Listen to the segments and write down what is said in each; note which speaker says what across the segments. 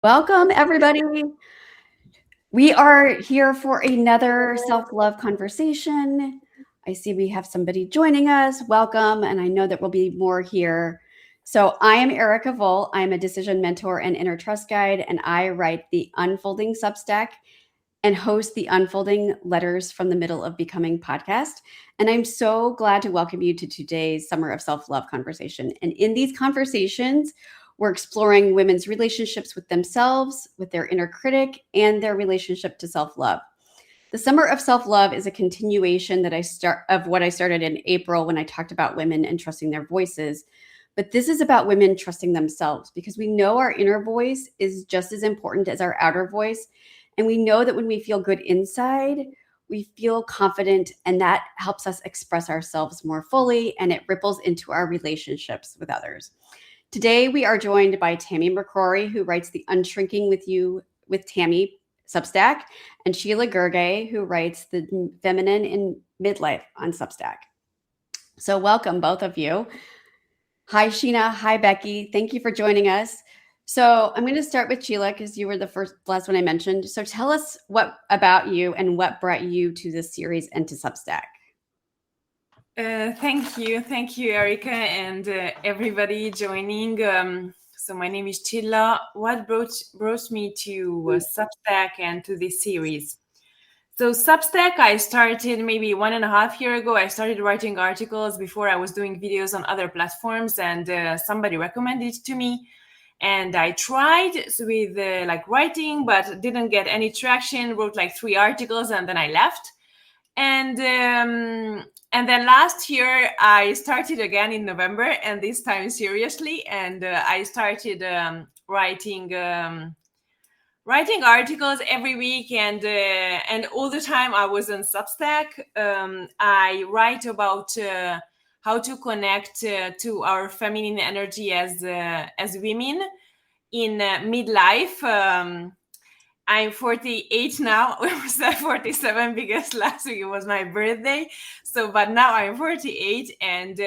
Speaker 1: Welcome, everybody. We are here for another self-love conversation. I see we have somebody joining us. Welcome, and I know that we'll be more here. So I am Erica Voll. I'm a decision mentor and inner trust guide, and I write the Unfolding Substack and host the Unfolding Letters from the Middle of Becoming podcast. And I'm so glad to welcome you to today's Summer of Self-Love conversation. And in these conversations, we're exploring women's relationships with themselves, with their inner critic, and their relationship to self-love. The Summer of Self-Love is a continuation of what I started in April when I talked about women and trusting their voices. But this is about women trusting themselves because we know our inner voice is just as important as our outer voice. And we know that when we feel good inside, we feel confident, and that helps us express ourselves more fully, and it ripples into our relationships with others. Today, we are joined by Tammy McCroary, who writes the Unshrinking with You with Tammy Substack, and Csilla Gergely, who writes the Feminine in Midlife on Substack. So welcome, both of you. Hi, Sheena. Hi, Becky. Thank you for joining us. So I'm going to start with Csilla because you were the last one I mentioned. So tell us what about you and what brought you to this series and to Substack.
Speaker 2: Thank you, Erica, and everybody joining. So my name is Csilla. What brought me to Substack and to this series? So Substack, I started maybe 1.5 years ago. I started writing articles before I was doing videos on other platforms, and somebody recommended it to me. And I tried with writing, but didn't get any traction. Wrote 3 articles, and then I left. And then last year I started again in November, and this time seriously. And I started writing articles every week, and all the time I was on Substack. I write about how to connect to our feminine energy as women in midlife. I'm 48 now. I was 47 because last week it was my birthday. But now I'm 48, and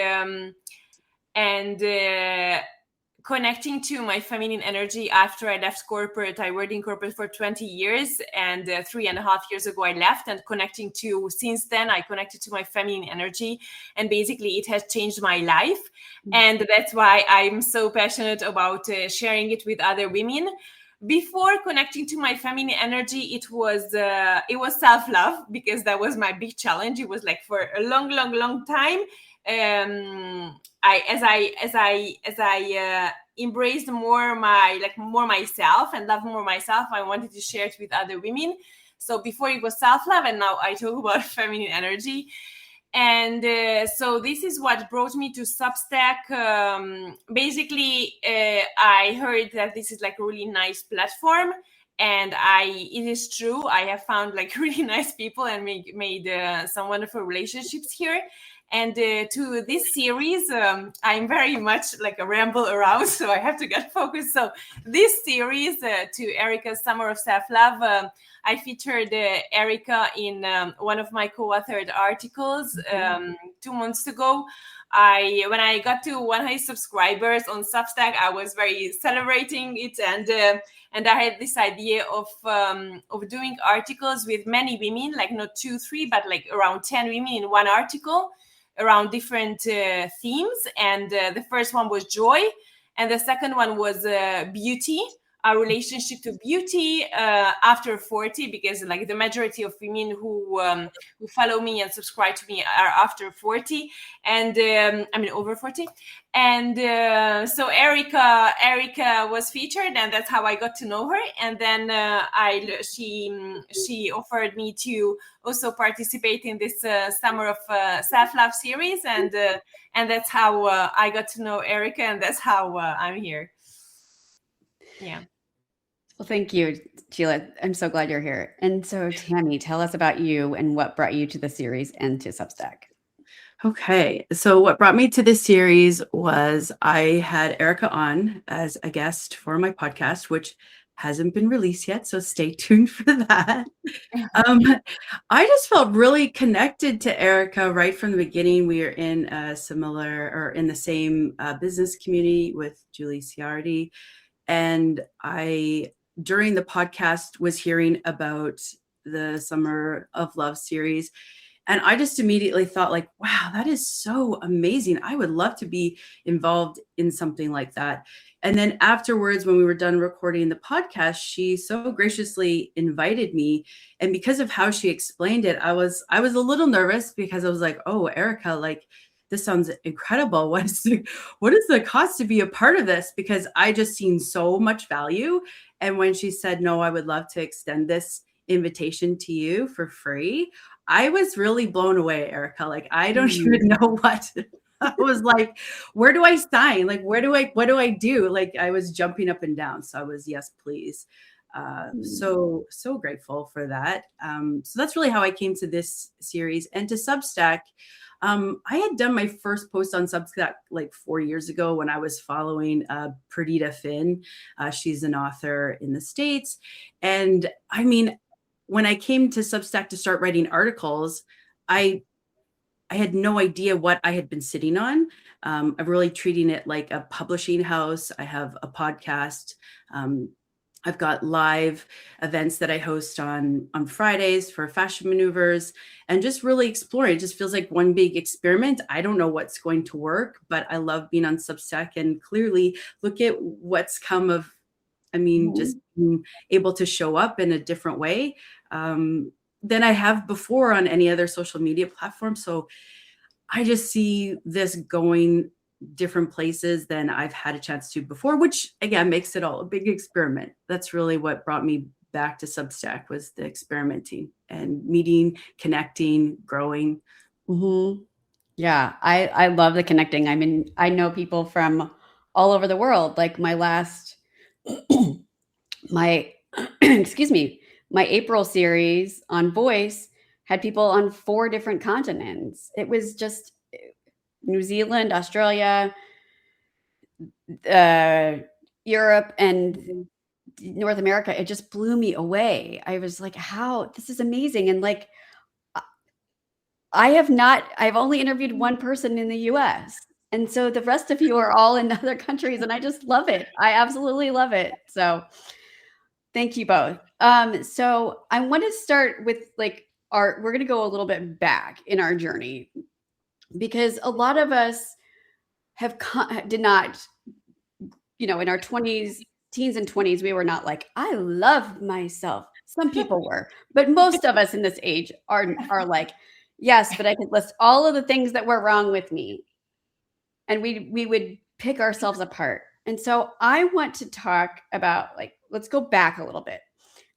Speaker 2: connecting to my feminine energy after I left corporate. I worked in corporate for 20 years, and 3.5 years ago I left, and since then I connected to my feminine energy, and basically it has changed my life. And that's why I'm so passionate about sharing it with other women. Before connecting to my feminine energy, it was self-love, because that was my big challenge. It was for a long time. As I embraced more myself and loved more myself, I wanted to share it with other women. So before it was self-love, and now I talk about feminine energy. And so this is what brought me to Substack. Basically, I heard that this is a really nice platform, and it is true. I have found really nice people and made some wonderful relationships here. And to this series, I'm very much a ramble around, so I have to get focused. So this series, to Erica's Summer of Self-Love, I featured Erica in one of my co-authored articles 2 months ago. When I got to 100 subscribers on Substack, I was very celebrating it, and I had this idea of doing articles with many women, not 2, 3, but around 10 women in one article, around different themes. And the first one was joy, and the second one was beauty, our relationship to beauty after 40, because the majority of women who follow me and subscribe to me are after 40, and over 40. And so Erica was featured, and that's how I got to know her. And then she offered me to also participate in this Summer of Self-Love series, and that's how I got to know Erica, and that's how I'm here. Yeah.
Speaker 1: Well, thank you, Csilla. I'm so glad you're here. And so, Tammy, tell us about you and what brought you to the series and to Substack.
Speaker 3: Okay, so what brought me to this series was I had Erica on as a guest for my podcast, which hasn't been released yet, so stay tuned for that. I just felt really connected to Erica right from the beginning. We are in a in the same business community with Julie Ciardi, and I during the podcast was hearing about the Summer of Love series. And I just immediately thought like, wow, that is so amazing. I would love to be involved in something like that. And then afterwards, when we were done recording the podcast, she so graciously invited me. And because of how she explained it, I was a little nervous because I was like, oh, Erica, like, this sounds incredible. What is the cost to be a part of this? Because I just seen so much value. And when she said, no, I would love to extend this invitation to you for free, I was really blown away, Erica. Like, I don't even know what. I was like, where do I sign? Like, what do I do? Like, I was jumping up and down. So I was, yes, please. So grateful for that. So that's really how I came to this series and to Substack. I had done my first post on Substack like 4 years ago when I was following Perdita Finn. She's an author in the States. And I mean, when I came to Substack to start writing articles, I had no idea what I had been sitting on. I'm really treating it like a publishing house. I have a podcast. I've got live events that I host on Fridays for Fashion Maneuvers, and just really exploring. It just feels like one big experiment. I don't know what's going to work, but I love being on Substack, and clearly look at what's come of, I mean, just being able to show up in a different way than I have before on any other social media platform. So I just see this going different places than I've had a chance to before, which again makes it all a big experiment. That's really what brought me back to Substack, was the experimenting and meeting, connecting, growing.
Speaker 1: Yeah, I love the connecting. I mean, I know people from all over the world. Like my last, my excuse me, my April series on Voice had people on 4 different continents. It was just New Zealand, Australia, Europe, and North America. It just blew me away. I was like, how, this is amazing. And like, I've only interviewed one person in the US. And so the rest of you are all in other countries, and I just love it. I absolutely love it. So thank you both. So I want to start with like we're going to go a little bit back in our journey, because a lot of us did not, in our 20s, teens and 20s, we were not like, I love myself. Some people were, but most of us in this age are like, yes, but I could list all of the things that were wrong with me. And we would pick ourselves apart. And so I want to talk about, like, let's go back a little bit.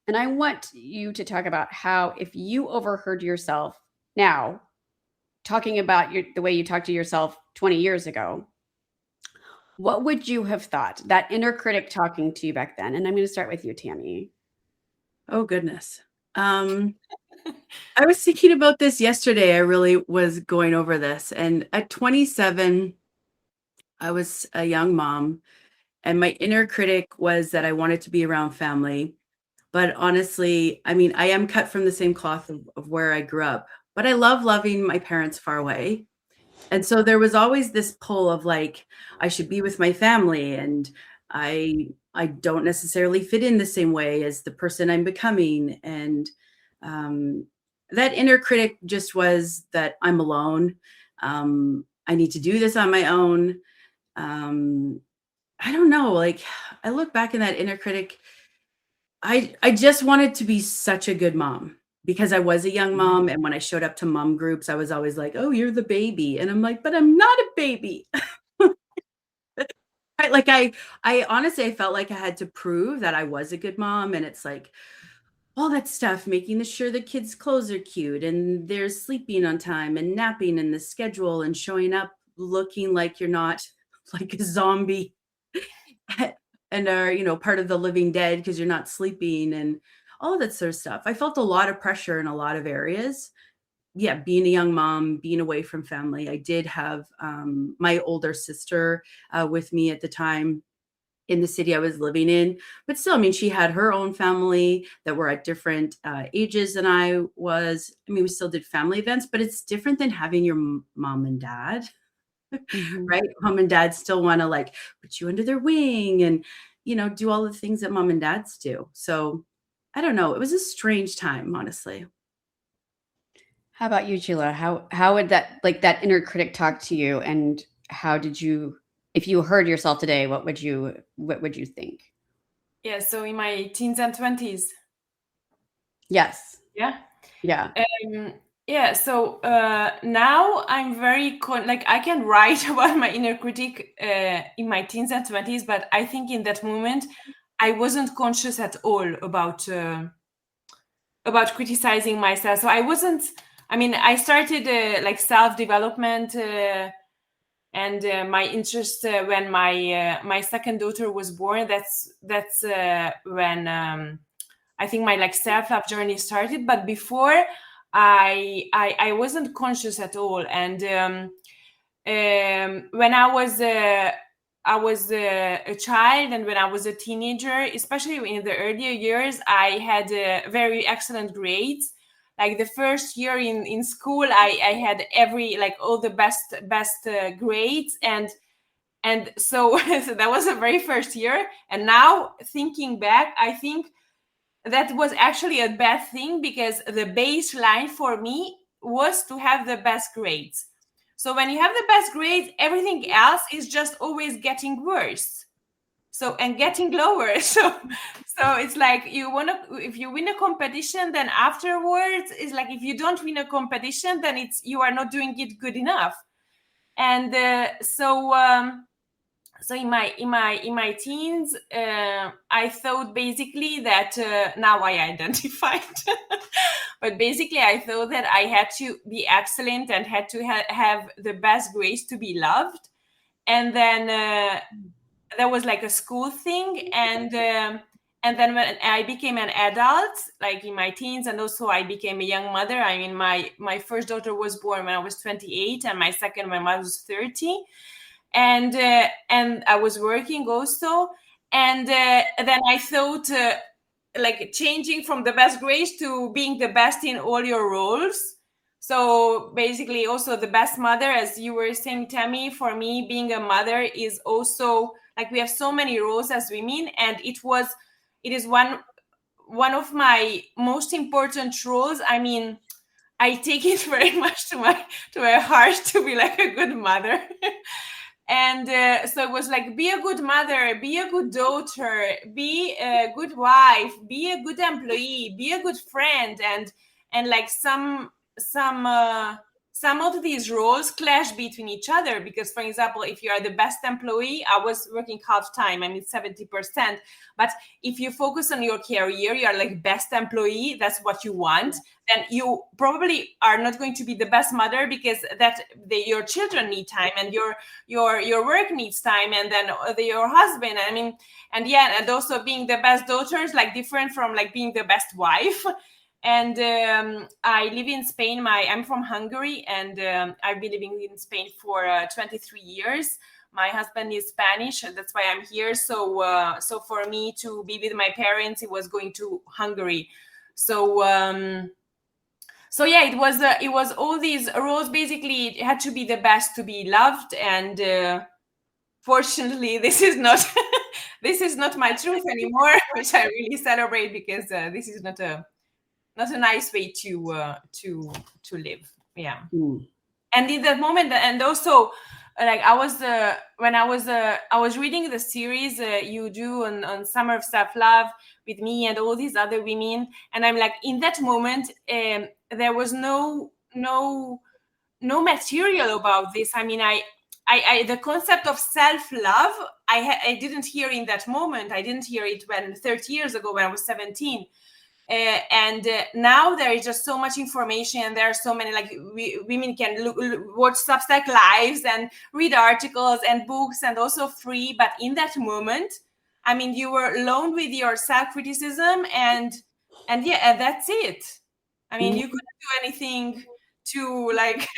Speaker 1: And I want you to talk about how, if you overheard yourself now talking about the way you talked to yourself 20 years ago, what would you have thought? That inner critic talking to you back then. And I'm going to start with you, Tammy.
Speaker 3: Oh, goodness. I was thinking about this yesterday. I really was going over this. And at 27, I was a young mom. And my inner critic was that I wanted to be around family. But honestly, I mean, I am cut from the same cloth of where I grew up. But I love loving my parents far away. And so there was always this pull of like, I should be with my family, and I don't necessarily fit in the same way as the person I'm becoming. And that inner critic just was that I'm alone. I need to do this on my own. I don't know. Like, I look back in that inner critic, I just wanted to be such a good mom, because I was a young mom. And when I showed up to mom groups, I was always like, oh, you're the baby. And I'm like, but I'm not a baby. Right? Like I honestly, I felt like I had to prove that I was a good mom. And it's like all that stuff, making sure the kids' clothes are cute and they're sleeping on time and napping in the schedule and showing up looking like you're not like a zombie and are, part of the living dead because you're not sleeping and all of that sort of stuff. I felt a lot of pressure in a lot of areas. Yeah, being a young mom, being away from family. I did have my older sister with me at the time in the city I was living in. But still, I mean, she had her own family that were at different ages than I was. I mean, we still did family events, but it's different than having your mom and dad, right? Mom and dad still want to like put you under their wing and, do all the things that mom and dads do. So I don't know. It was a strange time, honestly.
Speaker 1: How about you, Csilla? How would that inner critic talk to you, and how did you, if you heard yourself today, what would you think?
Speaker 2: Yeah, so in my teens and 20s.
Speaker 1: Yes.
Speaker 2: Yeah.
Speaker 1: Yeah.
Speaker 2: Yeah, so now I'm very I can write about my inner critic in my teens and 20s, but I think in that moment I wasn't conscious at all about criticizing myself. So I started self-development and my interest when my second daughter was born. That's when I think my self-love journey started. But before, I wasn't conscious at all. And when I was a child, and when I was a teenager, especially in the earlier years, I had very excellent grades. Like the first year in school, I had all the best grades, and so, so that was the very first year. And now thinking back, I think that was actually a bad thing, because the baseline for me was to have the best grades. So when you have the best grades, everything else is just always getting worse. So, and getting lower. So it's like if you win a competition, then afterwards is like, if you don't win a competition, then you are not doing it good enough. And so in my teens, I thought basically that now I identified, but basically I thought that I had to be excellent and had to have the best grades to be loved. And then that was like a school thing. And then when I became an adult, like in my teens, and also I became a young mother. I mean, my first daughter was born when I was 28, and my second when I was 30. And I was working also, and then I thought changing from the best grades to being the best in all your roles. So basically also the best mother, as you were saying, Tammy. For me, being a mother is also like, we have so many roles as women, and it is one of my most important roles. I mean, I take it very much to my heart to be like a good mother. And so it was like, be a good mother, be a good daughter, be a good wife, be a good employee, be a good friend. And like some of these roles clash between each other, because, for example, if you are the best employee, I was working half time, I mean 70%. But if you focus on your career, you are like best employee, that's what you want, then you probably are not going to be the best mother, because your children need time, and your work needs time, and then your husband. I mean, and also being the best daughter is like different from like being the best wife. And I live in Spain. I'm from Hungary, and I've been living in Spain for 23 years. My husband is Spanish, and that's why I'm here. So for me to be with my parents, it was going to Hungary. So yeah, it was all these roles. Basically, it had to be the best to be loved, and fortunately, this is not this is not my truth anymore, which I really celebrate, because this is not a nice way to live. Yeah. And in that moment, and also like I was reading the series you do on Summer of Self-Love with me and all these other women, and I'm like, in that moment there was no material about this. I mean, I the concept of self-love I didn't hear in that moment. I didn't hear it when 30 years ago, when I was 17. And now there is just so much information, and there are so many, like, women can watch Substack lives and read articles and books, and also free. But in that moment, I mean, you were alone with your self-criticism, and that's it. I mean, you couldn't do anything to like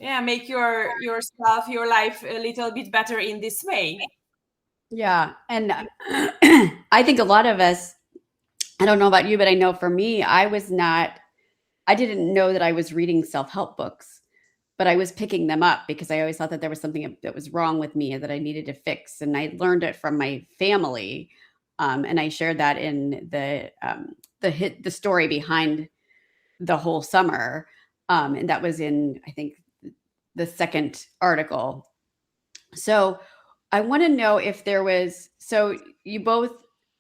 Speaker 2: make yourself, your life a little bit better in this way.
Speaker 1: Yeah. And I think a lot of us, I don't know about you, but I know for me, I didn't know that I was reading self-help books but I was picking them up because I always thought that there was something that was wrong with me that I needed to fix. And I learned it from my family. And I shared that in the story behind the whole summer. And that was in, I think, the second article. So I want to know if there was, so you both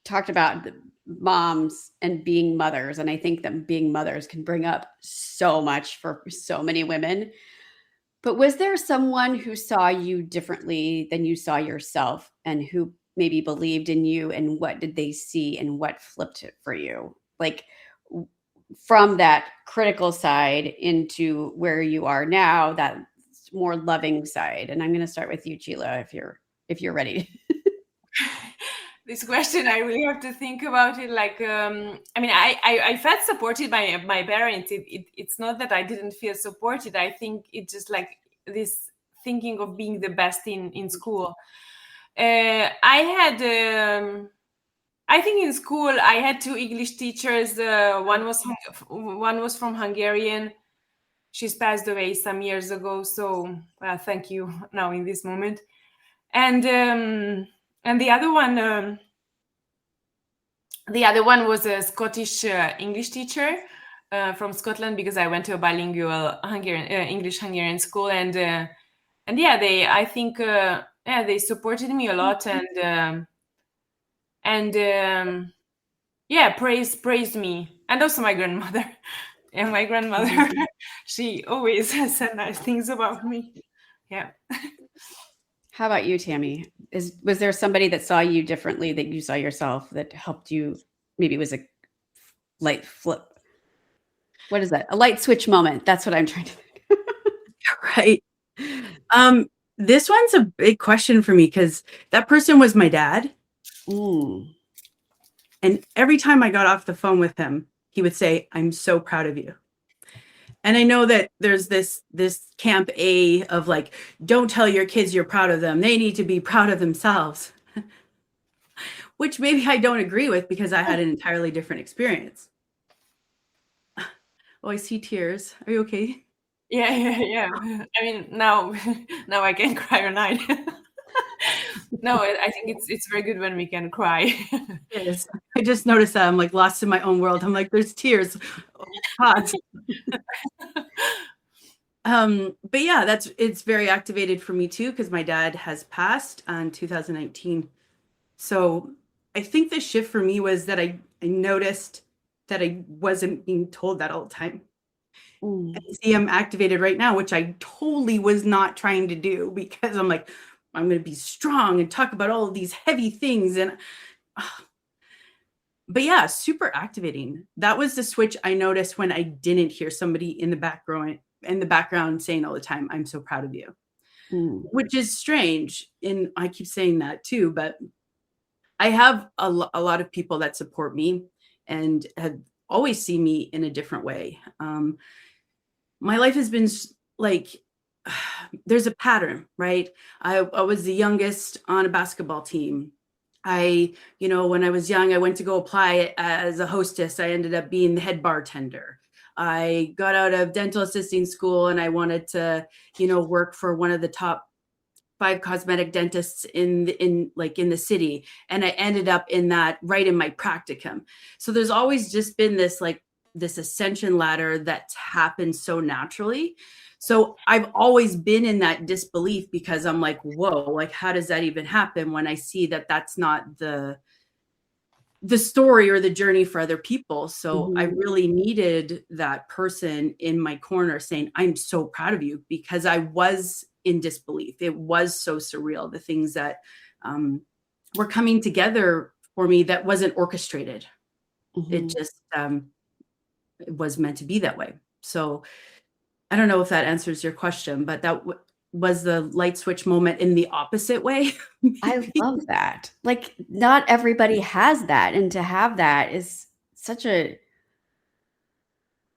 Speaker 1: talked about the moms and being mothers. And I think that being mothers can bring up so much for so many women. But was there someone who saw you differently than you saw yourself and who maybe believed in you, and what did they see and what flipped it for you? Like from that critical side into where you are now, that more loving side. And I'm going to start with you, Csilla, if you're ready.
Speaker 2: This question, I really have to think about it. Like, I mean, I felt supported by my parents. It's not that I didn't feel supported. I think it's just like this thinking of being the best in school. I think in school I had two English teachers. One was from Hungarian. She's passed away some years ago. So thank you now in this moment. And the other one was a Scottish English teacher from Scotland, because I went to a bilingual English-Hungarian school, and I think they supported me a lot, and praised me, and also my grandmother. And my grandmother, she always said nice things about me. Yeah.
Speaker 1: How about you, Tammy? Was there somebody that saw you differently that you saw yourself that helped you? Maybe it was a light flip. What is that? A light switch moment. That's what I'm trying to think.
Speaker 3: Right. This one's a big question for me because that person was my dad.
Speaker 1: Mm.
Speaker 3: And every time I got off the phone with him, he would say, "I'm so proud of you." And I know that there's this camp A of like, don't tell your kids you're proud of them. They need to be proud of themselves, which maybe I don't agree with because I had an entirely different experience. Oh, I see tears. Are you okay?
Speaker 2: Yeah. I mean, now I can cry or not. No, I think it's very good when we can cry.
Speaker 3: Yes. I just noticed that I'm like lost in my own world. I'm like, there's tears. Hot. But yeah, it's very activated for me too, because my dad has passed in 2019. So I think the shift for me was that I noticed that I wasn't being told that all the time. And see, I'm activated right now, which I totally was not trying to do, because I'm like, I'm going to be strong and talk about all of these heavy things. But yeah, super activating. That was the switch I noticed when I didn't hear somebody in the background saying all the time, "I'm so proud of you," which is strange. And I keep saying that too, but I have a lot of people that support me and have always seen me in a different way. My life has been like, there's a pattern, right? I was the youngest on a basketball team. When I was young, I went to go apply as a hostess. I ended up being the head bartender. I got out of dental assisting school and I wanted to, work for one of the top 5 cosmetic dentists in the city. And I ended up in that right in my practicum. So there's always just been this ascension ladder that's happened so naturally. So I've always been in that disbelief, because I'm like, whoa, like, how does that even happen, when I see that that's not the story or the journey for other people. So I really needed that person in my corner saying, "I'm so proud of you," because I was in disbelief. It was so surreal, the things that were coming together for me that wasn't orchestrated. It just it was meant to be that way. So I don't know if that answers your question, but that was the light switch moment in the opposite way.
Speaker 1: I love that. Like, not everybody has that. And to have that is such I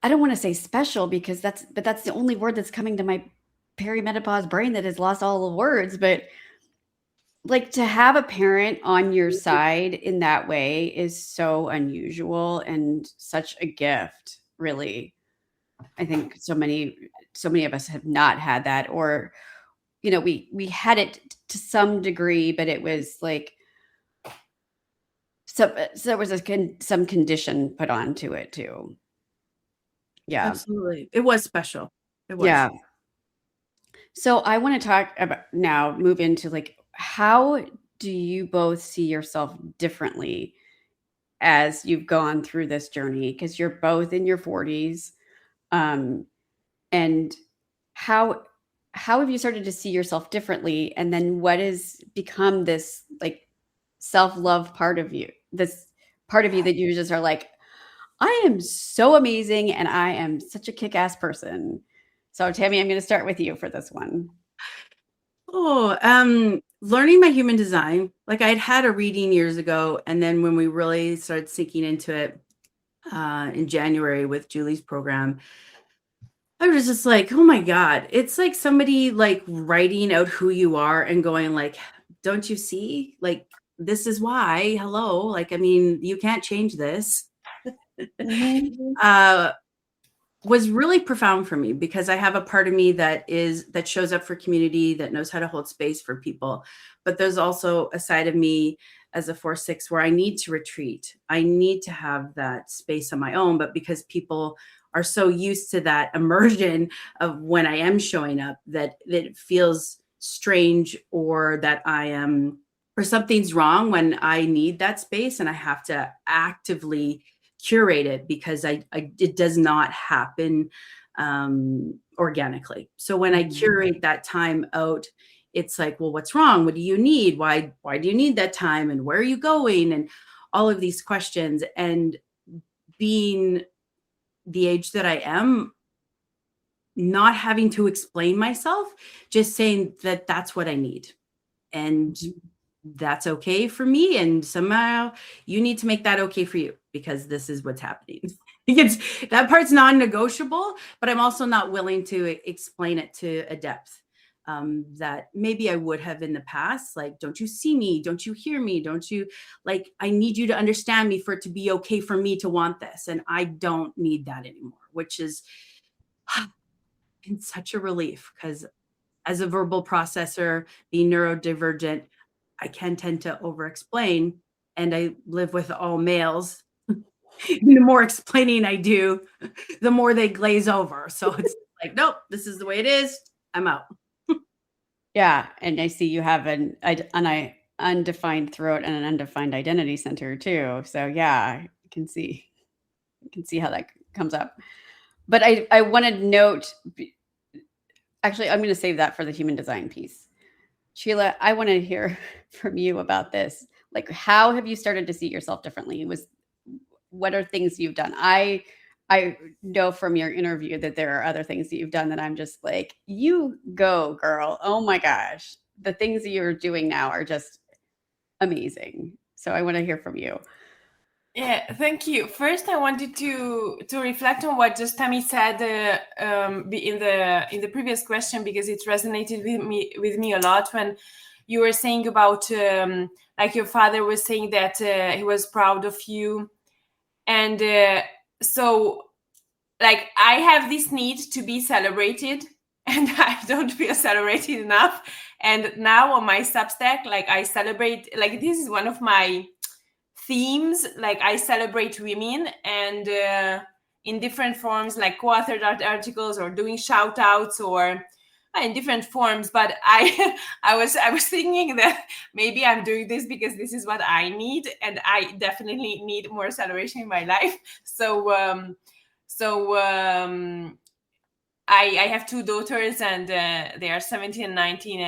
Speaker 1: don't want to say special, because that's the only word that's coming to my perimenopause brain that has lost all the words. But like, to have a parent on your side in that way is so unusual and such a gift, really. I think so many of us have not had that, or we had it to some degree, but it was like so there was some condition put onto it too. Yeah.
Speaker 3: Absolutely. It was special. It was.
Speaker 1: Yeah. So I want to talk about now, move into like, how do you both see yourself differently as you've gone through this journey? Because you're both in your 40s. And how have you started to see yourself differently? And then what has become this like self-love part of you, this part of you that you just are like, I am so amazing and I am such a kick-ass person. So Tammy, I'm going to start with you for this one.
Speaker 3: Learning my human design. Like I'd had a reading years ago, and then when we really started sinking into it in January with Julie's program, I was just like, oh my God, it's like somebody like writing out who you are and going like, don't you see? Like, this is why, hello. Like, I mean, you can't change this. Was really profound for me, because I have a part of me that shows up for community, that knows how to hold space for people. But there's also a side of me as a 4/6 where I need to retreat. I need to have that space on my own, but because people are so used to that immersion of when I am showing up, that it feels strange, or that or something's wrong when I need that space and I have to actively curate it, because it does not happen organically. So when I curate that time out, it's like, well, what's wrong? What do you need? Why do you need that time? And where are you going? And all of these questions. And being the age that I am, not having to explain myself, just saying that that's what I need. And that's okay for me. And somehow you need to make that okay for you, because this is what's happening. That part's non-negotiable, but I'm also not willing to explain it to a depth that maybe I would have in the past. Like, don't you see me? Don't you hear me? Don't you, like, I need you to understand me for it to be okay for me to want this. And I don't need that anymore, which is been such a relief, because as a verbal processor, being neurodivergent, I can tend to over-explain, and I live with all males. The more explaining I do, the more they glaze over. So it's like, nope, this is the way it is. I'm out.
Speaker 1: Yeah, and I see you have an undefined throat and an undefined identity center too. So yeah, I can see how that comes up. But I want to note, actually, I'm going to save that for the human design piece. Csilla, I want to hear from you about this. Like, how have you started to see yourself differently? What are things you've done? I know from your interview that there are other things that you've done that I'm just like, you go, girl. Oh my gosh. The things that you're doing now are just amazing. So I want to hear from you.
Speaker 2: Yeah, thank you. First, I wanted to reflect on what just Tammy said in the previous question, because it resonated with me a lot when you were saying about like your father was saying that he was proud of you, and so like I have this need to be celebrated, and I don't feel celebrated enough. And now on my Substack, like I celebrate, like this is one of my themes. Like I celebrate women, and in different forms, like co-authored articles or doing shout outs, or in different forms. But I was thinking that maybe I'm doing this because this is what I need, and I definitely need more celebration in my life. So I have two daughters, and they are 17 and 19,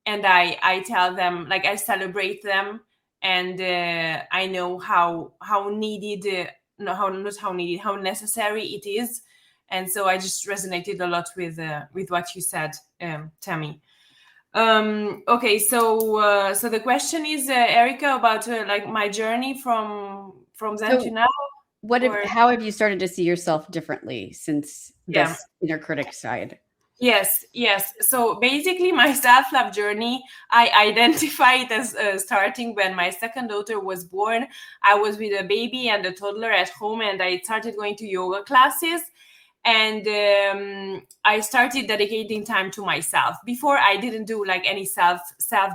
Speaker 2: and I tell them, like, I celebrate them, and I know how needed, how necessary it is. And so I just resonated a lot with what you said, Tammy. Okay, so the question is, Erica, about like my journey from then to now.
Speaker 1: How have you started to see yourself differently since this inner critic side?
Speaker 2: Yes. So basically, my self-love journey, I identify it as starting when my second daughter was born. I was with a baby and a toddler at home, and I started going to yoga classes. And I started dedicating time to myself. Before, I didn't do like any self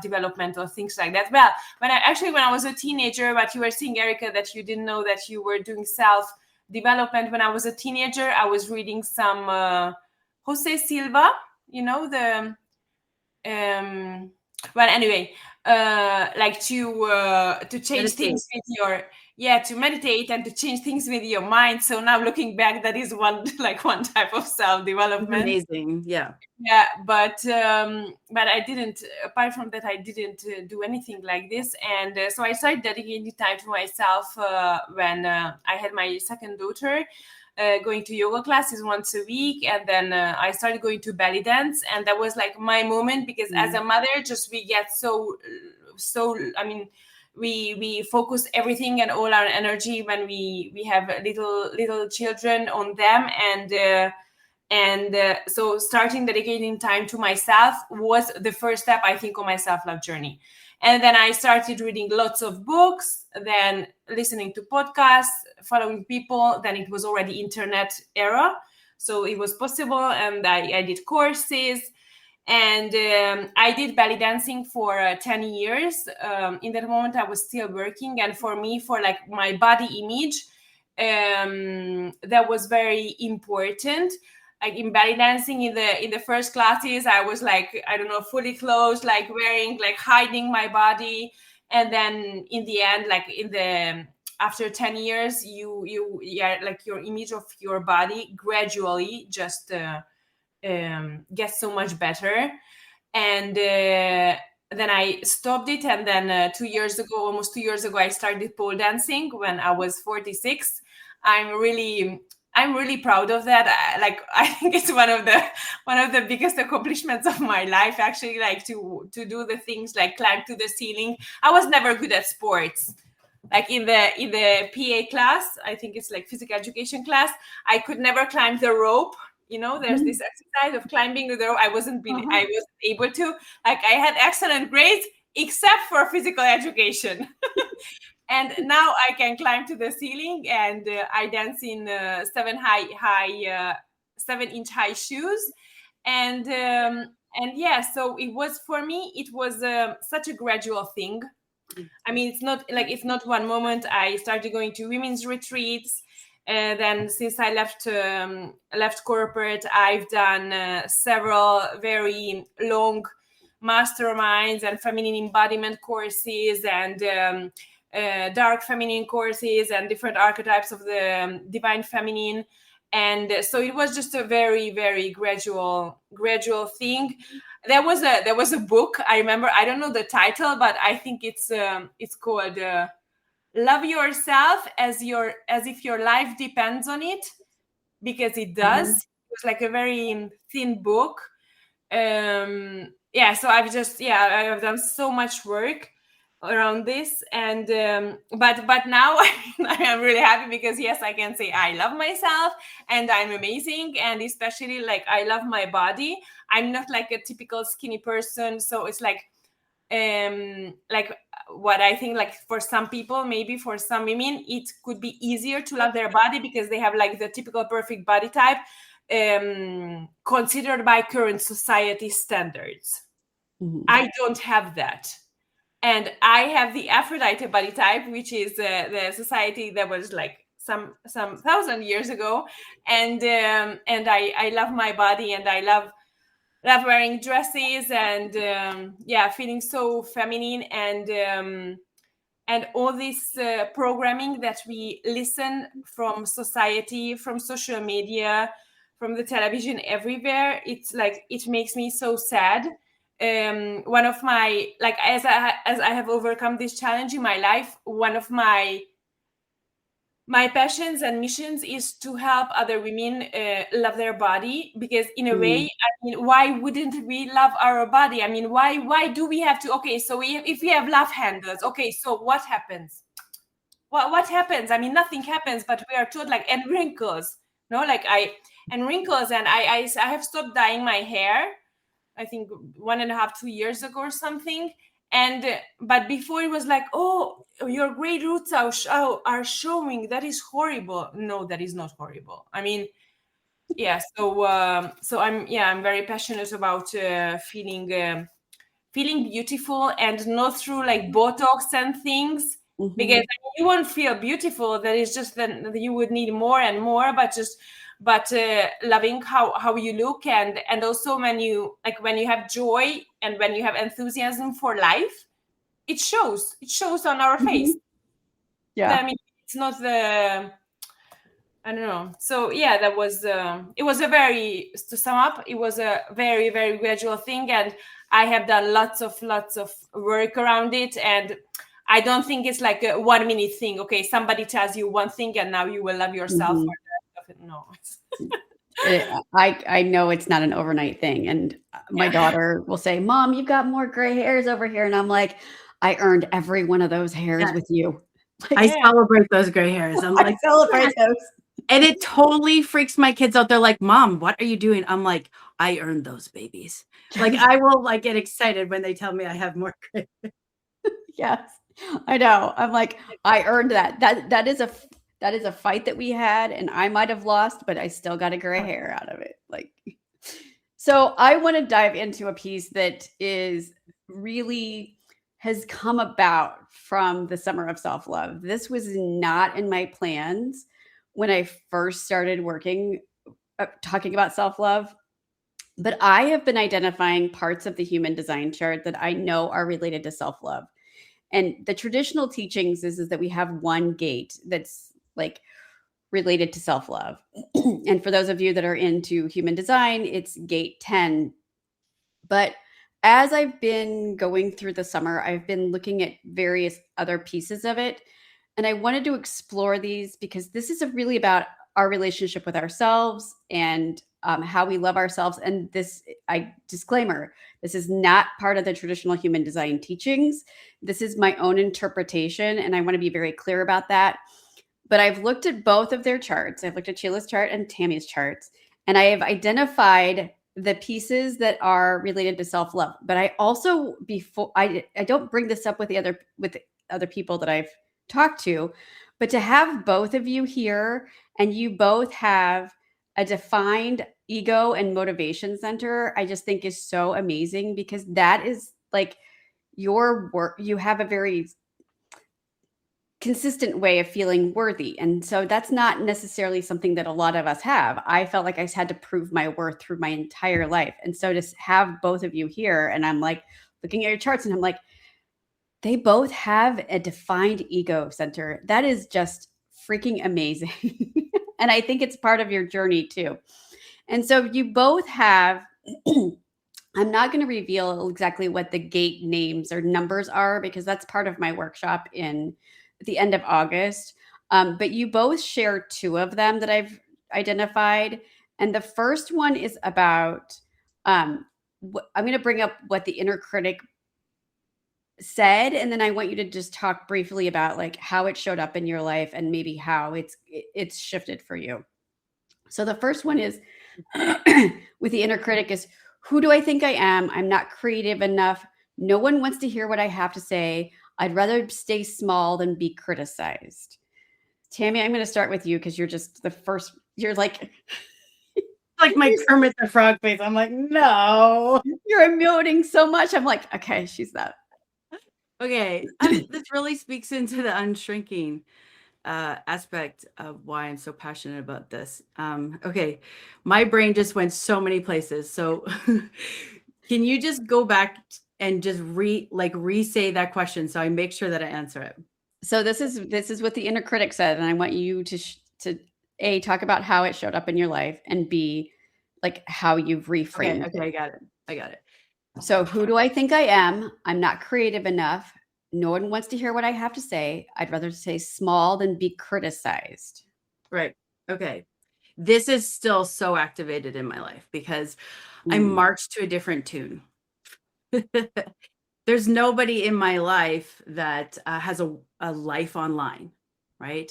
Speaker 2: developmental things like that. Well, when I was a teenager, but you were saying, Erica, that you didn't know that you were doing self development. When I was a teenager, I was reading some Jose Silva, the well, anyway, like to change things with your to meditate and to change things with your mind. So now looking back, that is one type of self-development.
Speaker 3: Amazing. Yeah,
Speaker 2: but I didn't, apart from that, I didn't do anything like this. And so I started dedicating time to myself when I had my second daughter, going to yoga classes once a week, and then I started going to belly dance, and that was like my moment, because as a mother, just we get so I mean, we focus everything and all our energy when we have little children on them, and so starting dedicating time to myself was the first step, I think, on my self-love journey. And then I started reading lots of books, then listening to podcasts, following people. Then it was already internet era, so it was possible. And I did courses, and I did belly dancing for 10 years. In that moment, I was still working. And for me, for like my body image, that was very important. Like in belly dancing, in the first classes, I was like, I don't know, fully clothed, like wearing, like hiding my body. And then in the end, like after 10 years, like your image of your body gradually just gets so much better. And then I stopped it. And then almost 2 years ago, I started pole dancing when I was 46. I'm really proud of that. I think it's one of the biggest accomplishments of my life, actually, like to do the things like climb to the ceiling. I was never good at sports. Like in the PA class, I think it's like physical education class, I could never climb the rope. There's this exercise of climbing the rope. I wasn't able to. Like, I had excellent grades except for physical education. And now I can climb to the ceiling, and I dance in 7-inch high shoes. And yeah, so it was, for me, it was such a gradual thing. I mean, it's not one moment. I started going to women's retreats. Then since I left corporate, I've done several very long masterminds and feminine embodiment courses, and dark feminine courses, and different archetypes of the divine feminine. And so it was just a very, very gradual thing. There was a book, I remember, I don't know the title, but I think it's called Love Yourself as if your life depends on it, because it does. It was like a very thin book. So I've done so much work around this, and but now I am really happy, because yes, I can say I love myself and I'm amazing, and especially like I love my body. I'm not like a typical skinny person, so it's like what I think, like for some people, maybe for some women, it could be easier to love their body because they have like the typical perfect body type considered by current society standards. I don't have that. And I have the Aphrodite body type, which is the society that was like some 1,000 years ago. And I love my body, and I love wearing dresses, and feeling so feminine, and all this programming that we listen from society, from social media, from the television, everywhere. It's like, it makes me so sad. One of my, like, as I have overcome this challenge in my life, one of my passions and missions is to help other women love their body, because in a way, I mean, why wouldn't we love our body? I mean, why do we have to? Okay, so if we have love handles, okay, so what happens? What happens? I mean, nothing happens, but we are told, like, and wrinkles, wrinkles, and I have stopped dyeing my hair, I think 1.5, 2 years ago or something. And but before it was like, oh, your gray roots are showing. That is horrible. No, that is not horrible. I mean, Yeah. So I'm very passionate about feeling beautiful, and not through like Botox and things, because you won't feel beautiful. That is just that you would need more and more, but loving how you look, and also when you have joy and when you have enthusiasm for life, it shows on our face.
Speaker 1: Yeah.
Speaker 2: I mean, it's not the I don't know. So yeah, that was it was a very to sum up, it was a very very gradual thing, and I have done lots of work around it, and I don't think it's like a 1 minute thing. Okay, somebody tells you one thing and now you will love yourself for the rest of it. No.
Speaker 1: I know it's not an overnight thing. And my
Speaker 2: Yeah.
Speaker 1: daughter will say, Mom, you've got more gray hairs over here. And I'm like, I earned every one of those hairs
Speaker 3: Yes.
Speaker 1: with you.
Speaker 3: I
Speaker 2: Yeah.
Speaker 3: celebrate those gray hairs. I'm
Speaker 1: I
Speaker 3: like,
Speaker 1: celebrate
Speaker 3: "Yes."
Speaker 1: those.
Speaker 3: And it totally freaks my kids out. They're like, Mom, what are you doing? I'm like, I earned those babies. Like, I will like get excited when they tell me I have more gray.
Speaker 1: Yes, I know. I'm like, I earned that. That is a fight that we had, and I might have lost, but I still got a gray hair out of it. Like, so I want to dive into a piece that is really has come about from the summer of self-love. This was not in my plans when I first started working talking about self-love, but I have been identifying parts of the human design chart that I know are related to self-love. And the traditional teachings is that we have one gate that's like related to self-love. And for those of you that are into human design, it's gate 10. But as I've been going through the summer, I've been looking at various other pieces of it. And I wanted to explore these because this is really about our relationship with ourselves and how we love ourselves. And disclaimer, this is not part of the traditional human design teachings. This is my own interpretation. And I want to be very clear about that. But I've looked at both of their charts. I've looked at Chilla's chart and Tammy's charts. And I have identified the pieces that are related to self-love. But I also I don't bring this up with the other people that I've talked to, but to have both of you here and you both have a defined ego and motivation center, I just think is so amazing, because that is like your work. You have a very consistent way of feeling worthy. And so that's not necessarily something that a lot of us have. I felt like I had to prove my worth through my entire life. And so to have both of you here, and I'm like looking at your charts and I'm like, they both have a defined ego center. That is just freaking amazing. And I think it's part of your journey too. And so you both have, I'm not going to reveal exactly what the gate names or numbers are because that's part of my workshop at the end of August. But you both share two of them that I've identified. And the first one is about, I'm going to bring up what the inner critic said, and then I want you to just talk briefly about like how it showed up in your life and maybe how it's shifted for you. So the first one is with the inner critic is, who do I think I am? I'm not creative enough. No one wants to hear what I have to say. I'd rather stay small than be criticized. Tammy, I'm going to start with you because you're just the first. You're like
Speaker 3: My Kermit the Frog face. I'm like, no.
Speaker 1: You're emoting so much. I'm like, okay, she's that.
Speaker 3: Okay. This really speaks into the unshrinking aspect of why I'm so passionate about this. Okay. My brain just went so many places. So can you just go back and just re-say that question so I make sure that I answer it?
Speaker 1: So this is what the inner critic said, and I want you to A, talk about how it showed up in your life, and B, like how you've reframed
Speaker 3: Okay, I got it.
Speaker 1: So who do I think I am? I'm not creative enough. No one wants to hear what I have to say. I'd rather stay small than be criticized.
Speaker 3: Right. Okay. This is still so activated in my life because I march to a different tune. There's nobody in my life that has a life online, right?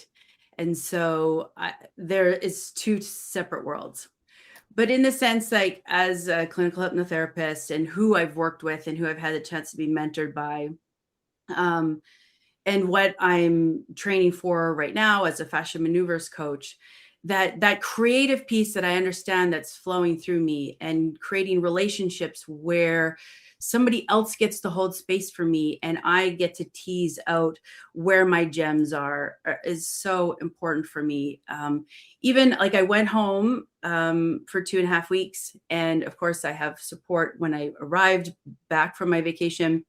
Speaker 3: And so there is two separate worlds. But in the sense, like as a clinical hypnotherapist and who I've worked with and who I've had the chance to be mentored by, and what I'm training for right now as a fascia maneuvers coach, that creative piece that I understand that's flowing through me, and creating relationships where somebody else gets to hold space for me and I get to tease out where my gems are is so important for me. Even like I went home for 2.5 weeks, and of course I have support when I arrived back from my vacation,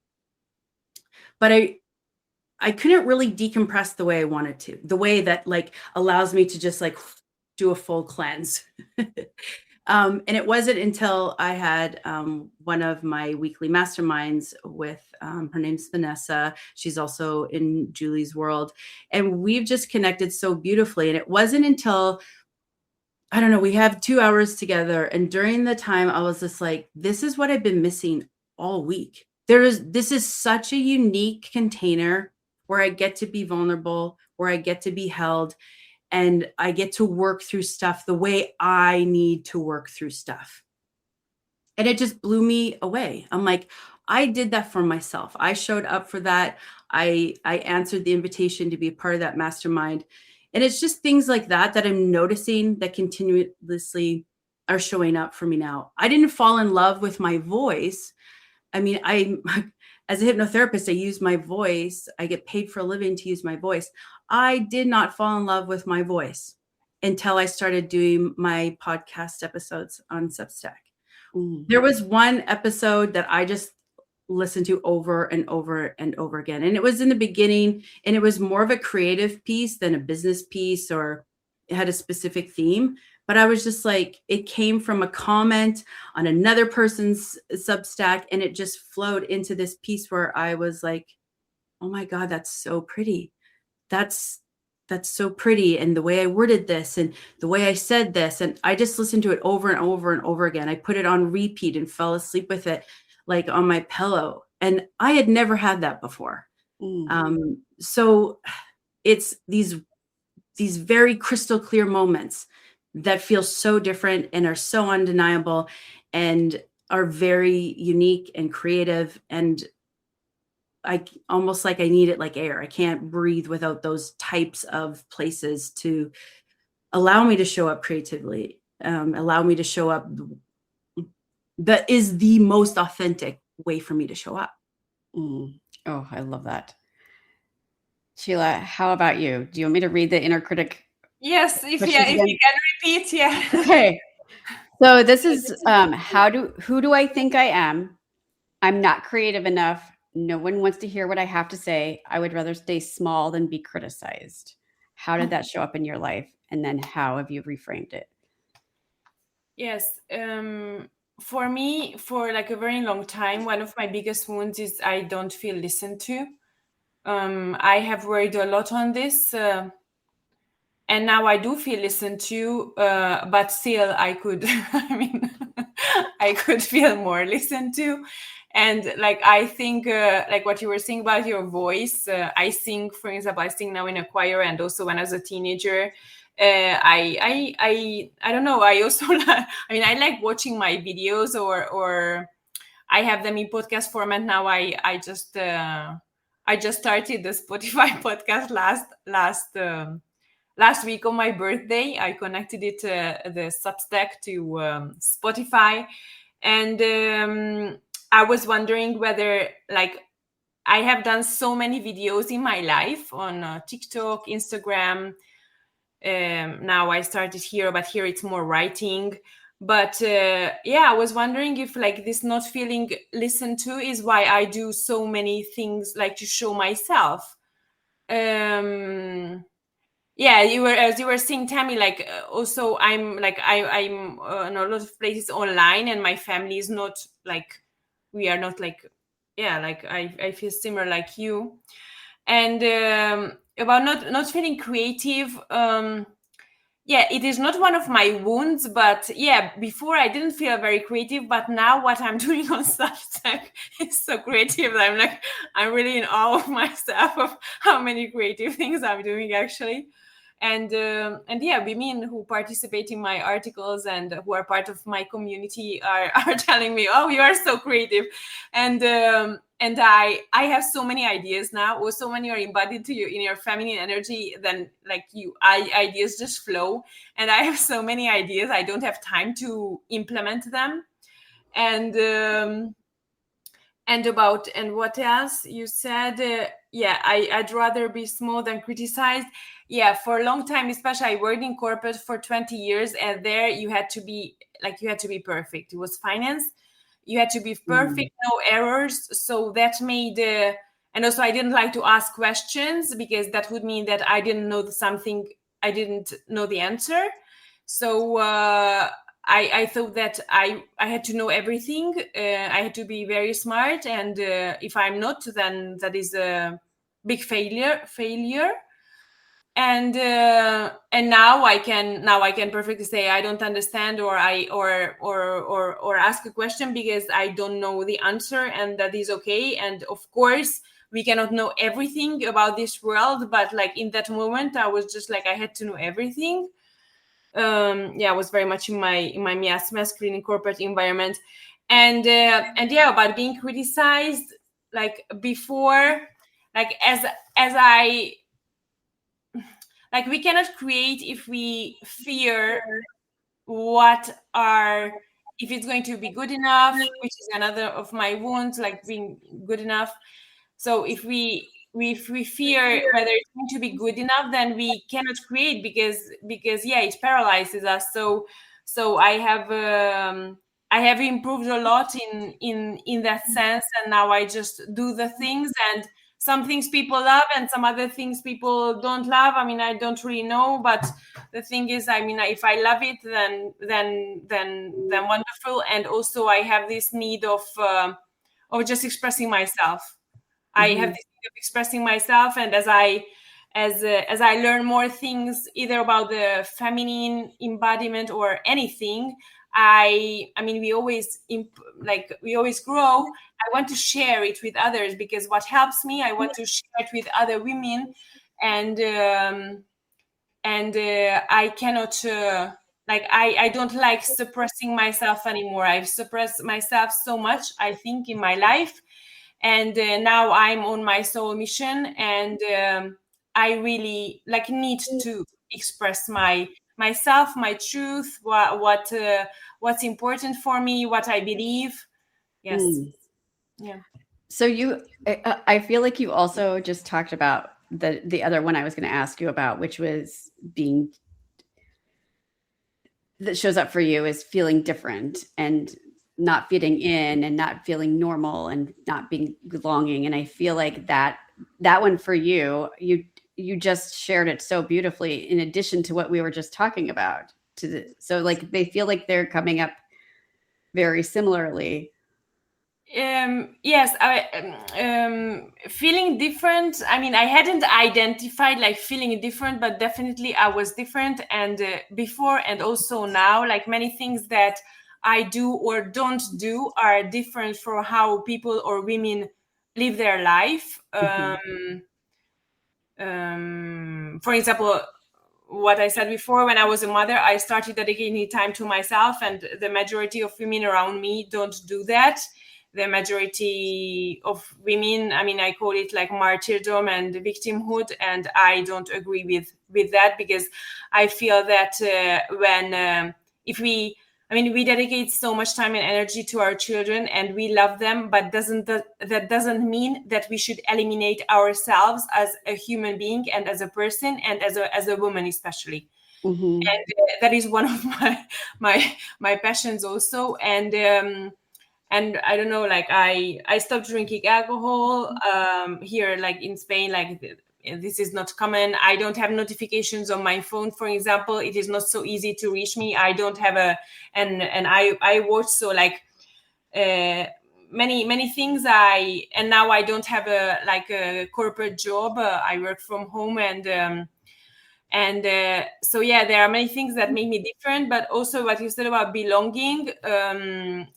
Speaker 3: but I couldn't really decompress the way I wanted to, the way that like allows me to just like do a full cleanse. And it wasn't until I had one of my weekly masterminds with her name's Vanessa. She's also in Julie's world. And we've just connected so beautifully. And it wasn't until, I don't know, we have 2 hours together. And during the time, I was just like, this is what I've been missing all week. This is such a unique container where I get to be vulnerable, where I get to be held, and I get to work through stuff the way I need to work through stuff. And it just blew me away. I'm like, I did that for myself. I showed up for that. I answered the invitation to be a part of that mastermind. And it's just things like that that I'm noticing that continuously are showing up for me now. I didn't fall in love with my voice. I mean, as a hypnotherapist, I use my voice. I get paid for a living to use my voice. I did not fall in love with my voice until I started doing my podcast episodes on Substack. Mm. There was one episode that I just listened to over and over and over again. And it was in the beginning, and it was more of a creative piece than a business piece, or it had a specific theme. But I was just like, it came from a comment on another person's Substack, and it just flowed into this piece where I was like, oh my God, that's so pretty. That's so pretty. And the way I worded this and the way I said this, and I just listened to it over and over and over again. I put it on repeat and fell asleep with it, like on my pillow. And I had never had that before. So it's these very crystal clear moments that feel so different and are so undeniable and are very unique and creative. And I almost like I need it like air. I can't breathe without those types of places to allow me to show up creatively, allow me to show up. That is the most authentic way for me to show up.
Speaker 1: Oh, I love that. Csilla, how about you? Do you want me to read the inner critic?
Speaker 2: Yes, if you can repeat, yeah.
Speaker 1: Okay. So this is who do I think I am? I'm not creative enough. No one wants to hear what I have to say. I would rather stay small than be criticized. How did that show up in your life? And then how have you reframed it?
Speaker 2: Yes. For me, for like a very long time, one of my biggest wounds is I don't feel listened to. I have worried a lot on this. And now I do feel listened to, but still I could, I could feel more listened to. And like, I think like what you were saying about your voice, I sing, for example, I sing now in a choir, and also when I was a teenager, I don't know. I also, I like watching my videos, or I have them in podcast format now. I just started the Spotify podcast last week on my birthday. I connected it the Substack to Spotify, and I was wondering whether, like, I have done so many videos in my life on TikTok, Instagram. Now I started here, but here it's more writing. But I was wondering if like this not feeling listened to is why I do so many things, like to show myself. As you were saying, Tammy, like also I'm like I'm in a lot of places online, and my family is not like, we are not like, like I feel similar like you. And about not feeling creative, it is not one of my wounds, but before I didn't feel very creative, but now what I'm doing on Substack is so creative that I'm really in awe of myself, of how many creative things I'm doing actually. And women who participate in my articles and who are part of my community are telling me, oh, you are so creative. And and I have so many ideas now. Also, when you're embodied to you in your feminine energy, then like ideas just flow. And I have so many ideas, I don't have time to implement them. And what else you said? I'd rather be small than criticized. Yeah, for a long time, especially I worked in corporate for 20 years, and there you had to be perfect. It was finance. You had to be perfect, no errors. So that made, and also I didn't like to ask questions, because that would mean that I didn't know something, I didn't know the answer. So I thought that I had to know everything. I had to be very smart, and if I'm not, then that is a big failure. And now I can perfectly say I don't understand, or or ask a question because I don't know the answer, and that is okay. And of course we cannot know everything about this world, but like in that moment I was just like I had to know everything. I was very much in my masculine corporate environment. And about being criticized, like before, like as I like we cannot create if we fear if it's going to be good enough, which is another of my wounds, like being good enough. So if we fear whether it's going to be good enough, then we cannot create, because it paralyzes us. So I have improved a lot in that sense, and now I just do the things, and some things people love and some other things people don't love. I mean, I don't really know, but the thing is, I mean, if I love it, then wonderful. And also I have this need of just expressing myself. I have this need of expressing myself, and as I learn more things, either about the feminine embodiment or anything, I mean, we always grow. I want to share it with others, because what helps me, I want to share it with other women, and I cannot. I don't like suppressing myself anymore. I've suppressed myself so much, I think, in my life. And now I'm on my soul mission, and I really need to express myself, my truth, what's important for me, what I believe. Yes. Yeah.
Speaker 1: So I feel like you also just talked about the other one I was going to ask you about, which was that shows up for you is feeling different and not fitting in and not feeling normal and not being belonging. And I feel like that one for you just shared it so beautifully, in addition to what we were just talking about. So like they feel like they're coming up very similarly.
Speaker 2: Yes, feeling different. I mean, I hadn't identified like feeling different, but definitely I was different. And before and also now, like many things that I do or don't do are different for how people or women live their life. For example, what I said before, when I was a mother, I started dedicating time to myself, and the majority of women around me don't do that. The majority of women, I mean, I call it like martyrdom and victimhood, and I don't agree with that, because I feel that we dedicate so much time and energy to our children, and we love them, but that doesn't mean that we should eliminate ourselves as a human being and as a person and as a woman especially. And that is one of my passions also. And I don't know, like I stopped drinking alcohol here, like in Spain, like this is not common. I don't have notifications on my phone, for example. It is not so easy to reach me. I don't have and I watch, so like many things. And now I don't have a corporate job. I work from home, and so yeah, there are many things that make me different. But also what you said about belonging,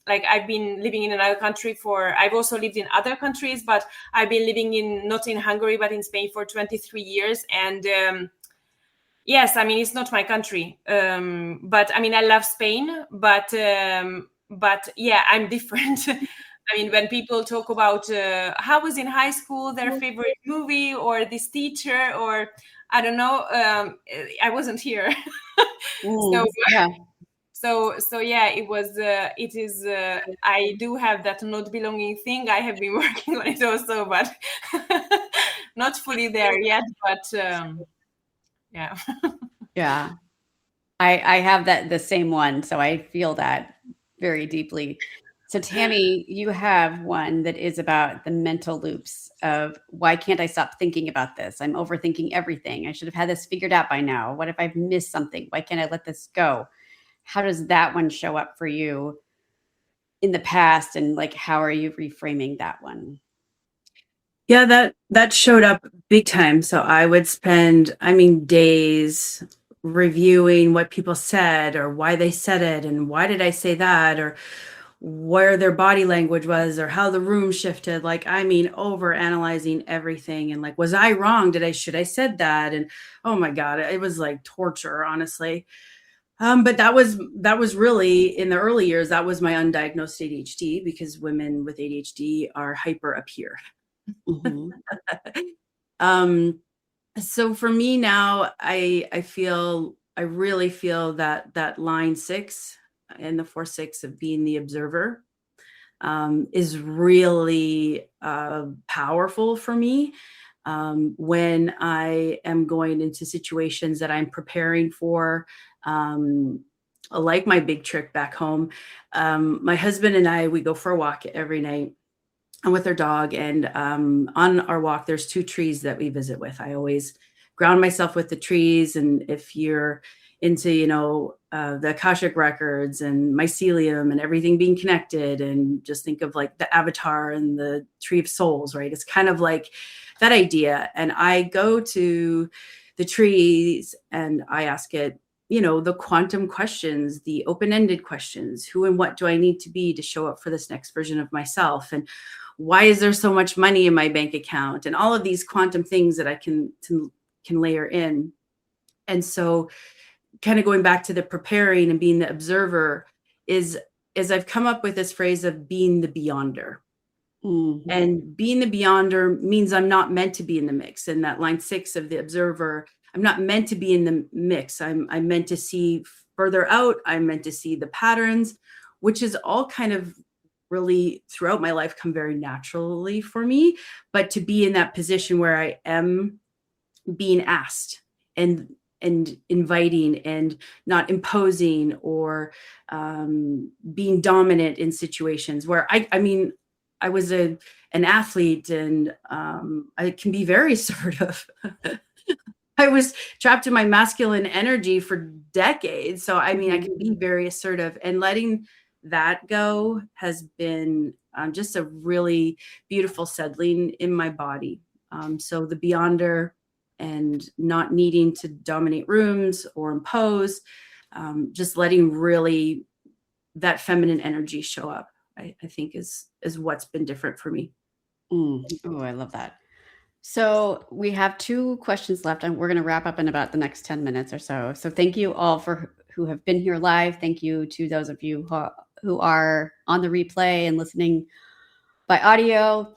Speaker 2: like I've been living in another country I've also lived in other countries, but I've been living not in Hungary but in Spain for 23 years. And yes, I mean, it's not my country, but I mean, I love Spain, but yeah, I'm different. I mean, when people talk about how was in high school their favorite movie or this teacher, or I don't know, I wasn't here. So
Speaker 1: Yeah.
Speaker 2: so yeah, it is I do have that not belonging thing. I have been working on it also, but not fully there yet, but yeah.
Speaker 1: Yeah. I have the same one, so I feel that very deeply. So Tammy, you have one that is about the mental loops of why can't I stop thinking about this? I'm overthinking everything. I should have had this figured out by now. What if I've missed something? Why can't I let this go? How does that one show up for you in the past, and like how are you reframing that one?
Speaker 3: Yeah, that showed up big time. So I would spend, days reviewing what people said or why they said it and why did I say that or where their body language was or how the room shifted. Over analyzing everything and like, was I wrong? Should I said that? And oh my God, it was like torture, honestly. But that was really in the early years, that was my undiagnosed ADHD, because women with ADHD are hyper up here.
Speaker 1: Mhm.
Speaker 3: So for me now, I really feel that line 6 and the 4-6 of being the observer is really powerful for me when I am going into situations that I'm preparing for. Like my big trip back home, my husband and I, we go for a walk every night and with our dog. And on our walk, there's 2 trees that we visit with. I always ground myself with the trees. And if you're into, the Akashic records and mycelium and everything being connected, and just think of like the avatar and the tree of souls, right? It's kind of like that idea. And I go to the trees and I ask it, the quantum questions, the open-ended questions. Who and what do I need to be to show up for this next version of myself? And why is there so much money in my bank account? And all of these quantum things that I can layer in. And so kind of going back to the preparing and being the observer is I've come up with this phrase of being the beyonder.
Speaker 1: Mm-hmm.
Speaker 3: And being the beyonder means I'm not meant to be in the mix. And that line 6 of the observer, I'm not meant to be in the mix. I'm meant to see further out. I'm meant to see the patterns, which is all kind of really throughout my life come very naturally for me. But to be in that position where I am being asked and inviting and not imposing or being dominant in situations where I was an athlete and I can be very assertive. I was trapped in my masculine energy for decades. So, I can be very assertive, and letting that go has been just a really beautiful settling in my body. So the beyonder and not needing to dominate rooms or impose, just letting really that feminine energy show up, I think is what's been different for me.
Speaker 1: Oh, I love that. So we have 2 questions left, and we're going to wrap up in about the next 10 minutes or so. So thank you all for who have been here live. Thank you to those of you who are on the replay and listening by audio.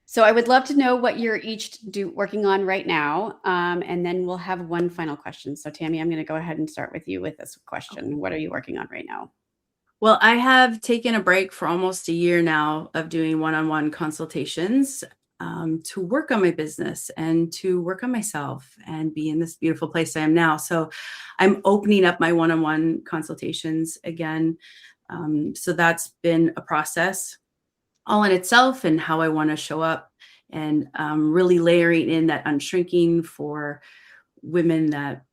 Speaker 1: So I would love to know what you're each working on right now, and then we'll have one final question. So Tammy, I'm going to go ahead and start with you with this question. What are you working on right now?
Speaker 3: Well, I have taken a break for almost a year now of doing one-on-one consultations to work on my business and to work on myself and be in this beautiful place I am now. So I'm opening up my one-on-one consultations again. So that's been a process all in itself, and how I want to show up, and really layering in that unshrinking for women that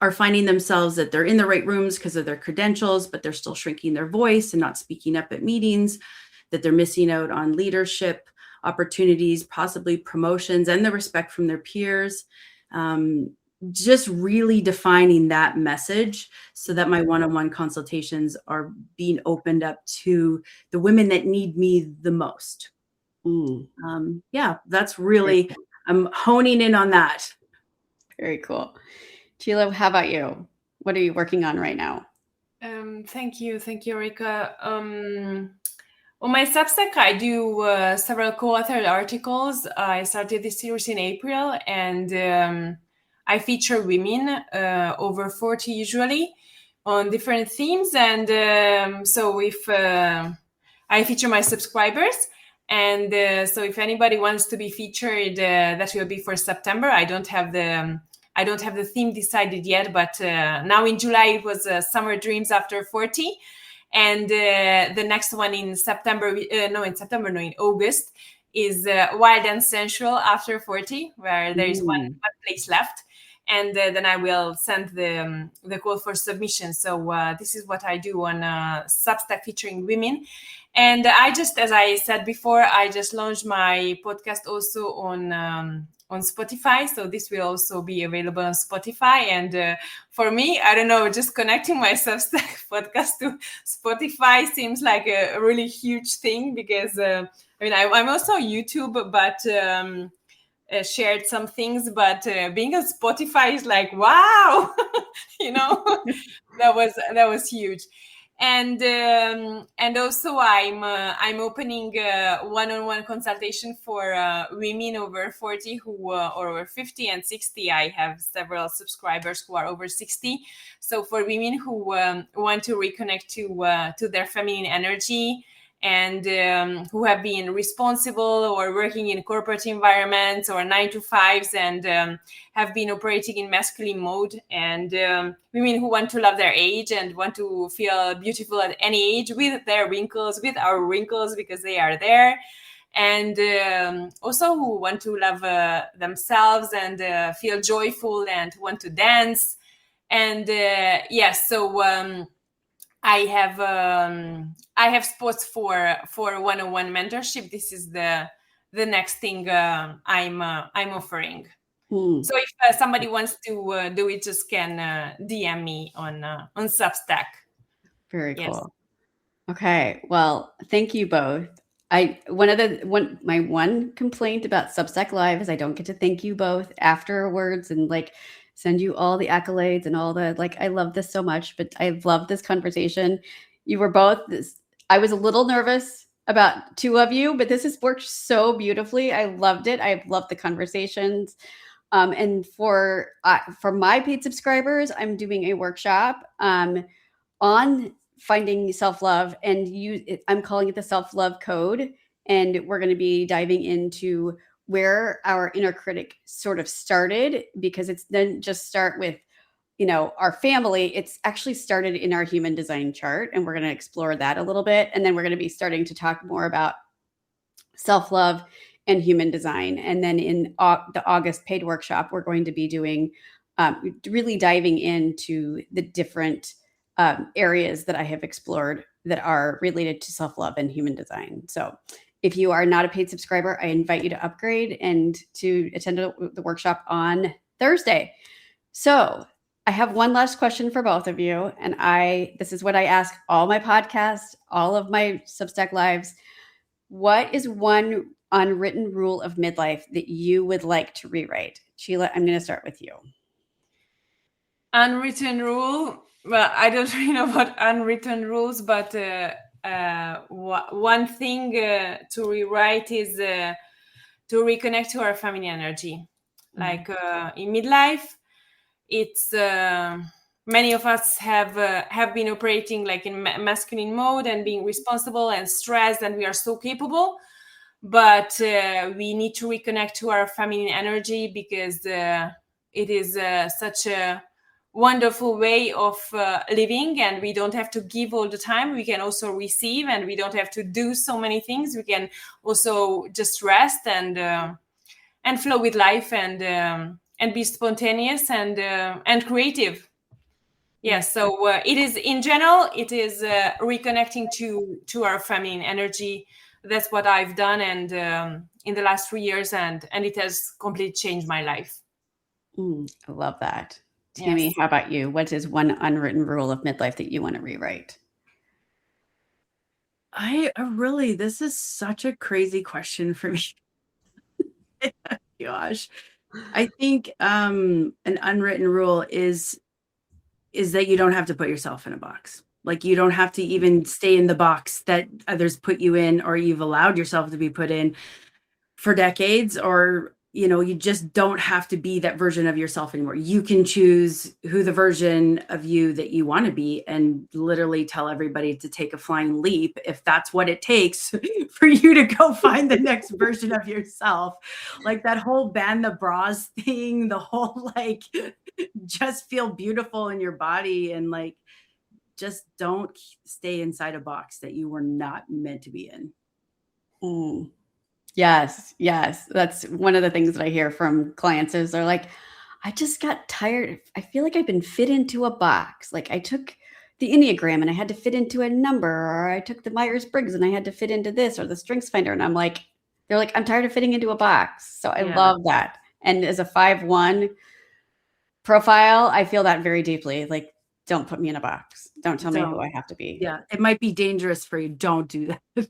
Speaker 3: are finding themselves that they're in the right rooms because of their credentials, but they're still shrinking their voice and not speaking up at meetings, that they're missing out on leadership opportunities, possibly promotions, and the respect from their peers. Just really defining that message so that my one-on-one consultations are being opened up to the women that need me the most. That's really, I'm honing in on that.
Speaker 1: Very cool. Csilla, how about you? What are you working on right now?
Speaker 2: Thank you, Erika. On my Substack, I do several co-authored articles. I started this series in April, and I feature women over 40 usually on different themes. And so if I feature my subscribers, and so if anybody wants to be featured, that will be for September. I don't have the theme decided yet, but now in July it was Summer Dreams After 40. And the next one in in August is Wild and Sensual After 40, where there is one place left. And then I will send the call for submission. So this is what I do on Substack featuring women. And as I said before, I just launched my podcast also on Spotify. So this will also be available on Spotify. And for me, I don't know, just connecting my Substack podcast to Spotify seems like a really huge thing because I'm also on YouTube, but shared some things. But being on Spotify is like, wow, that was huge. And also I'm opening one-on-one consultation for women over 40 who or over 50 and 60. I have several subscribers who are over 60. So for women who want to reconnect to their feminine energy, and who have been responsible or working in corporate environments or 9-to-5s, and have been operating in masculine mode, and women who want to love their age and want to feel beautiful at any age with their wrinkles, with our wrinkles, because they are there, and also who want to love themselves and feel joyful and want to dance. And so I have spots for one-on-one mentorship. This is the next thing I'm offering. So if somebody wants to do it, just can DM me on Substack.
Speaker 1: Very cool. Okay, well, thank you both. My one complaint about Substack Live is I don't get to thank you both afterwards and send you all the accolades and all the I love this so much, but I love this conversation. You were both I was a little nervous about two of you, but this has worked so beautifully. I loved it. I loved the conversations. And for my paid subscribers, I'm doing a workshop on finding self-love, and I'm calling it the self-love code. And we're going to be diving into where our inner critic sort of started, because it's then just start with, our family. It's actually started in our human design chart, and we're going to explore that a little bit. And then we're going to be starting to talk more about self-love and human design. And then in the August paid workshop, we're going to be doing really diving into the different areas that I have explored that are related to self-love and human design. So if you are not a paid subscriber, I invite you to upgrade and to attend the workshop on Thursday. So I have one last question for both of you. And this is what I ask all my podcasts, all of my Substack lives. What is one unwritten rule of midlife that you would like to rewrite? Csilla, I'm going to start with you.
Speaker 2: Unwritten rule? Well, I don't really know about unwritten rules, but one thing to rewrite is to reconnect to our feminine energy. Like in midlife, it's many of us have been operating in masculine mode and being responsible and stressed, and we are so capable. But we need to reconnect to our feminine energy, because it is such a wonderful way of living, and we don't have to give all the time. We can also receive, and we don't have to do so many things. We can also just rest and flow with life, and be spontaneous and creative. So it is, in general, it is reconnecting to our feminine energy. That's what I've done, and in the last 3 years, and it has completely changed my life.
Speaker 1: I love that. Tammy, how about you? What is one unwritten rule of midlife that you want to rewrite?
Speaker 3: This is such a crazy question for me. Gosh. I think an unwritten rule is that you don't have to put yourself in a box. Like, you don't have to even stay in the box that others put you in, or you've allowed yourself to be put in for decades, or, you know, you just don't have to be that version of yourself anymore. You can choose who the version of you that you want to be, and literally tell everybody to take a flying leap if that's what it takes for you to go find the next version of yourself. Like that whole ban the bras thing, the whole like just feel beautiful in your body, and like just don't stay inside a box that you were not meant to be in.
Speaker 1: Mm. Yes, yes. That's one of the things that I hear from clients is they're like, I just got tired. I feel like I've been fit into a box. Like I took the Enneagram and I had to fit into a number, or I took the Myers-Briggs and I had to fit into this, or the Strengths Finder. And I'm like, they're like, I'm tired of fitting into a box. So I love that. And as a 5-1 profile, I feel that very deeply. Like, don't put me in a box. Don't tell me who I have to be.
Speaker 3: Yeah, it might be dangerous for you. Don't do that.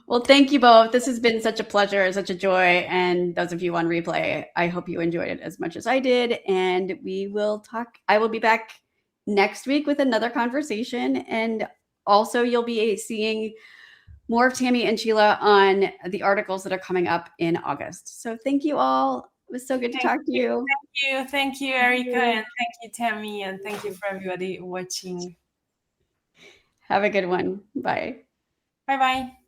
Speaker 1: Well, thank you both. This has been such a pleasure, such a joy. And those of you on replay, I hope you enjoyed it as much as I did. And we will talk. I will be back next week with another conversation. And also, you'll be seeing more of Tammy and Csilla on the articles that are coming up in August. So thank you all. It was so good to talk to you.
Speaker 2: Thank you, Erica, and thank you, Tammy, and thank you for everybody watching.
Speaker 1: Have a good one. Bye.
Speaker 2: Bye-bye.